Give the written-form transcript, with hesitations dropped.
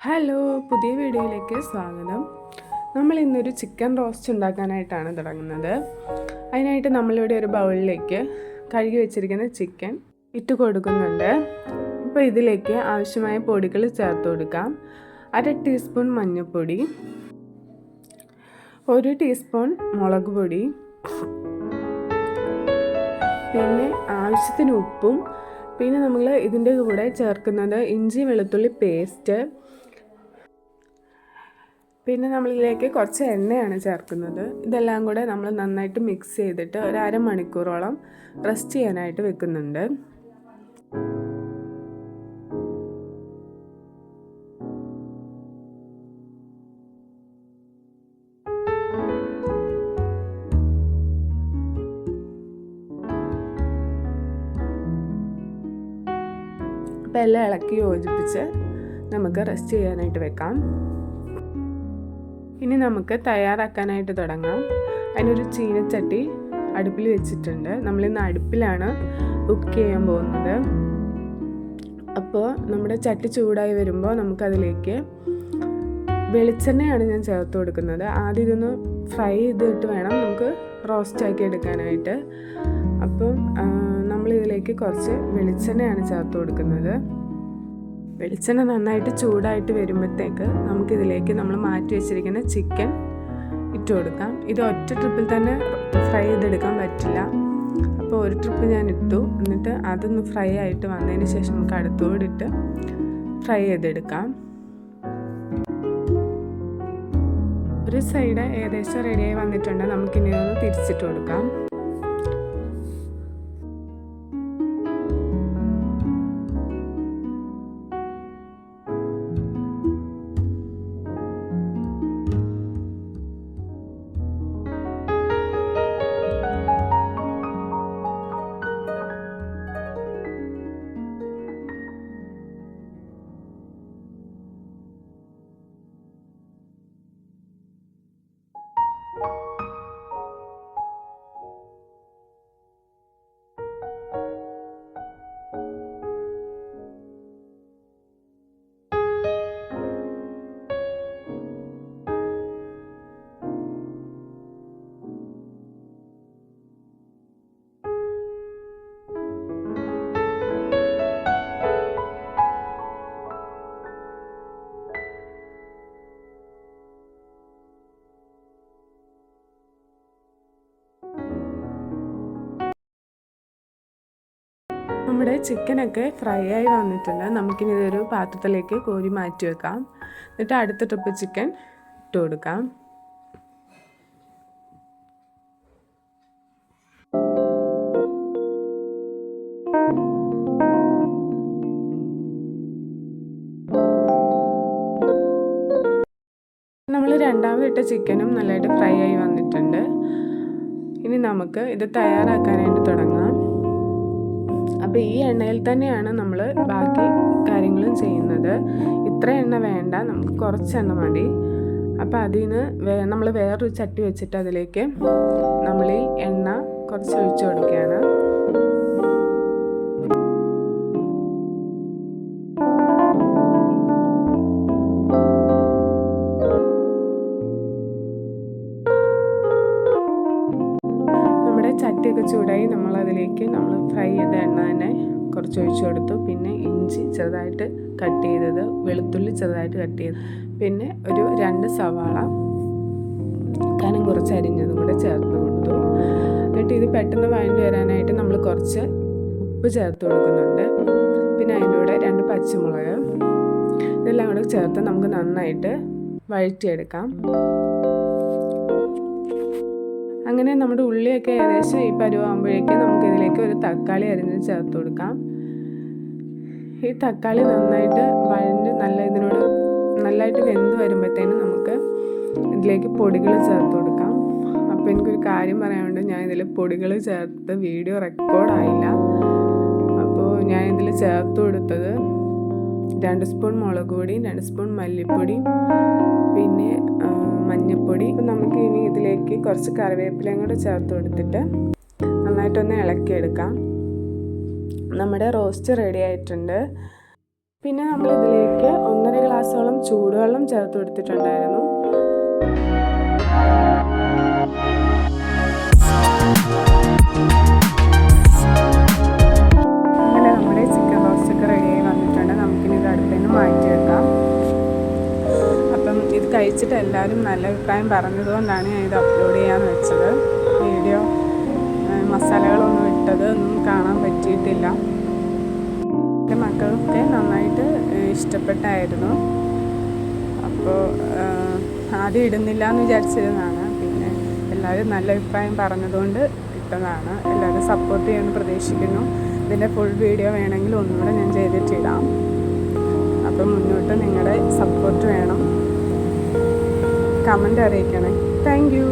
Hello, പുതിയ വീഡിയോയിലേക്ക് സ്വാഗതം. നമ്മൾ ഇന്നൊരു ചിക്കൻ റോസ്റ്റ് ഉണ്ടാക്കാനായിട്ടാണ് തുടങ്ങുന്നത്. അതിനായിട്ട് നമ്മളിവിടെ ഒരു ബൗളിലേക്ക് കഴുകി വെച്ചിരിക്കുന്ന ചിക്കൻ ഇട്ട് കൊടുക്കുന്നുണ്ട്. ഇപ്പോൾ ഇതിലേക്ക് ആവശ്യമായ പൊടികൾ ചേർത്ത് കൊടുക്കാം. 1/2 ടീസ്പൂൺ മഞ്ഞൾപ്പൊടി, 1 ടീസ്പൂൺ മുളക് പൊടി, പിന്നെ ആവശ്യത്തിന് ഉപ്പും, പിന്നെ നമ്മൾ ഇതിൻ്റെ കൂടെ ചേർക്കുന്നത് ഇഞ്ചി വെളുത്തുള്ളി പേസ്റ്റ്, പിന്നെ നമ്മളിതിലേക്ക് കുറച്ച് എണ്ണയാണ് ചേർക്കുന്നത്. ഇതെല്ലാം കൂടെ നമ്മൾ നന്നായിട്ട് മിക്സ് ചെയ്തിട്ട് ഒരു അരമണിക്കൂറോളം റെസ്റ്റ് ചെയ്യാനായിട്ട് വെക്കുന്നുണ്ട്. അപ്പോൾ എല്ലാം ഇളക്കി യോജിപ്പിച്ച് നമുക്ക് റെസ്റ്റ് ചെയ്യാനായിട്ട് വെക്കാം. ഇനി നമുക്ക് തയ്യാറാക്കാനായിട്ട് തുടങ്ങാം. അതിനൊരു ചീനച്ചട്ടി അടുപ്പിൽ വെച്ചിട്ടുണ്ട്. നമ്മളിന്ന് അടുപ്പിലാണ് കുക്ക് ചെയ്യാൻ പോകുന്നത്. അപ്പോൾ നമ്മുടെ ചട്ടി ചൂടായി വരുമ്പോൾ നമുക്കതിലേക്ക് വെളിച്ചെണ്ണയാണ് ഞാൻ ചേർത്ത് കൊടുക്കുന്നത്. ആദ്യം ഇതൊന്ന് ഫ്രൈ ചെയ്തിട്ട് വേണം നമുക്ക് റോസ്റ്റാക്കി എടുക്കാനായിട്ട്. അപ്പം നമ്മളിതിലേക്ക് കുറച്ച് വെളിച്ചെണ്ണയാണ് ചേർത്ത് കൊടുക്കുന്നത്. വെളിച്ചെണ്ണ നന്നായിട്ട് ചൂടായിട്ട് വരുമ്പോഴത്തേക്ക് നമുക്കിതിലേക്ക് നമ്മൾ മാറ്റി വെച്ചിരിക്കുന്ന ചിക്കൻ ഇട്ട് കൊടുക്കാം. ഇത് ഒറ്റ ട്രിപ്പിൽ തന്നെ ഫ്രൈ ചെയ്തെടുക്കാൻ പറ്റില്ല. അപ്പോൾ ഒരു ട്രിപ്പ് ഞാൻ ഇട്ടു, എന്നിട്ട് അതൊന്ന് ഫ്രൈ ആയിട്ട് വന്നതിന് ശേഷം നമുക്ക് അടുത്തോടിട്ട് ഫ്രൈ ചെയ്തെടുക്കാം. ഒരു സൈഡ് ഏകദേശം റെഡിയായി വന്നിട്ടുണ്ട്. നമുക്കിനി ഒന്ന് തിരിച്ചിട്ട് കൊടുക്കാം. നമ്മുടെ ചിക്കനൊക്കെ ഫ്രൈ ആയി വന്നിട്ടുണ്ട്. നമുക്കിനി ഇതൊരു പാത്രത്തിലേക്ക് കോരി മാറ്റി വെക്കാം. എന്നിട്ട് അടുത്ത ട്രിപ്പ് ചിക്കൻ ഇട്ട് കൊടുക്കാം. നമ്മൾ രണ്ടാമതിട്ട ചിക്കനും നല്ലതായിട്ട് ഫ്രൈ ആയി വന്നിട്ടുണ്ട്. ഇനി നമുക്ക് ഇത് തയ്യാറാക്കാനായിട്ട് തുടങ്ങാം. അപ്പോൾ ഈ എണ്ണയിൽ തന്നെയാണ് നമ്മൾ ബാക്കി കാര്യങ്ങളും ചെയ്യുന്നത്. ഇത്ര എണ്ണ വേണ്ട, നമുക്ക് കുറച്ച് എണ്ണ മതി. അപ്പോൾ അതിൽ നിന്ന് നമ്മൾ വേറൊരു ചട്ടി വെച്ചിട്ട് അതിലേക്ക് നമ്മൾ ഈ എണ്ണ കുറച്ച് ഒഴിച്ചു കൊടുക്കുകയാണ്. ചട്ടിയൊക്കെ ചൂടായി നമ്മളതിലേക്ക് നമ്മൾ ഫ്രൈ ചെയ്ത എണ്ണ തന്നെ കുറച്ച് ഒഴിച്ചു കൊടുത്തു. പിന്നെ ഇഞ്ചി ചെറുതായിട്ട് കട്ട് ചെയ്തത്, വെളുത്തുള്ളി ചെറുതായിട്ട് കട്ട് ചെയ്ത്, പിന്നെ ഒരു 2 സവാള കനം കുറച്ച് അരിഞ്ഞതും കൂടെ ചേർത്ത് കൊടുത്തു. എന്നിട്ട് ഇത് പെട്ടെന്ന് വഴണ്ടി വരാനായിട്ട് നമ്മൾ കുറച്ച് ഉപ്പ് ചേർത്ത് കൊടുക്കുന്നുണ്ട്. പിന്നെ അതിൻ്റെ കൂടെ 2 പച്ചമുളക്, ഇതെല്ലാം കൂടെ ചേർത്ത് നമുക്ക് നന്നായിട്ട് വഴറ്റിയെടുക്കാം. അങ്ങനെ നമ്മുടെ ഉള്ളിയൊക്കെ ഏകദേശം ഈ പരുവാകുമ്പോഴേക്കും നമുക്കിതിലേക്ക് ഒരു തക്കാളി അരിഞ്ഞ് ചേർത്ത് കൊടുക്കാം. ഈ തക്കാളി നന്നായിട്ട് വഴണ്ട് നല്ലതായിട്ട് വെന്ത് വരുമ്പോഴത്തേനും നമുക്ക് ഇതിലേക്ക് പൊടികൾ ചേർത്ത് കൊടുക്കാം. അപ്പോൾ എനിക്കൊരു കാര്യം പറയാനുണ്ട്, ഞാൻ ഇതിൽ പൊടികൾ ചേർത്ത് വീഡിയോ റെക്കോർഡായില്ല. അപ്പോൾ ഞാൻ ഇതിൽ ചേർത്ത് കൊടുത്തത് 2 സ്പൂൺ മുളക് പൊടിയും 2 സ്പൂൺ മല്ലിപ്പൊടിയും പിന്നെ മഞ്ഞൾപ്പൊടി. അപ്പം നമുക്ക് ഇനി ഇതിലേക്ക് കുറച്ച് കറിവേപ്പിലയും കൂടെ ചേർത്ത് കൊടുത്തിട്ട് നന്നായിട്ടൊന്ന് ഇളക്കിയെടുക്കാം. നമ്മുടെ റോസ്റ്റ് റെഡി ആയിട്ടുണ്ട്. പിന്നെ നമ്മൾ ഇതിലേക്ക് 1.5 ഗ്ലാസ്സോളം ചൂടുവെള്ളം ചേർത്ത് കൊടുത്തിട്ടുണ്ടായിരുന്നു. അങ്ങനെ നമ്മുടെ ചിക്കൻ റോസ്റ്റൊക്കെ റെഡിയായി വന്നിട്ടുണ്ട്. നമുക്കിനി ഇത് അടുപ്പിൽ നിന്ന് മാറ്റി വെക്കാം. അപ്പം ഇത് കഴിച്ചിട്ട് എല്ലാവരും നല്ല അഭിപ്രായം പറഞ്ഞതുകൊണ്ടാണ് ഞാൻ ഇത് അപ്ലോഡ് ചെയ്യാമെന്ന് വെച്ചത്. വീഡിയോ മസാലകളൊന്നും ഇട്ടത് ഒന്നും കാണാൻ പറ്റിയിട്ടില്ല. എൻ്റെ മക്കൾക്ക് നന്നായിട്ട് ഇഷ്ടപ്പെട്ടായിരുന്നു. അപ്പോൾ ആദ്യം ഇടുന്നില്ല എന്ന് വിചാരിച്ചിരുന്നതാണ്. പിന്നെ എല്ലാവരും നല്ല അഭിപ്രായം പറഞ്ഞതുകൊണ്ട് ഇട്ടതാണ്. എല്ലാവരും സപ്പോർട്ട് ചെയ്യുമെന്ന് പ്രതീക്ഷിക്കുന്നു. ഇതിൻ്റെ ഫുൾ വീഡിയോ വേണമെങ്കിൽ ഒന്നുകൂടെ ഞാൻ ചെയ്തിട്ടിടാം. അപ്പം മുന്നോട്ട് നിങ്ങളുടെ സപ്പോർട്ട് വേണം. കമൻ്റ് അറിയിക്കണേ. Thank U.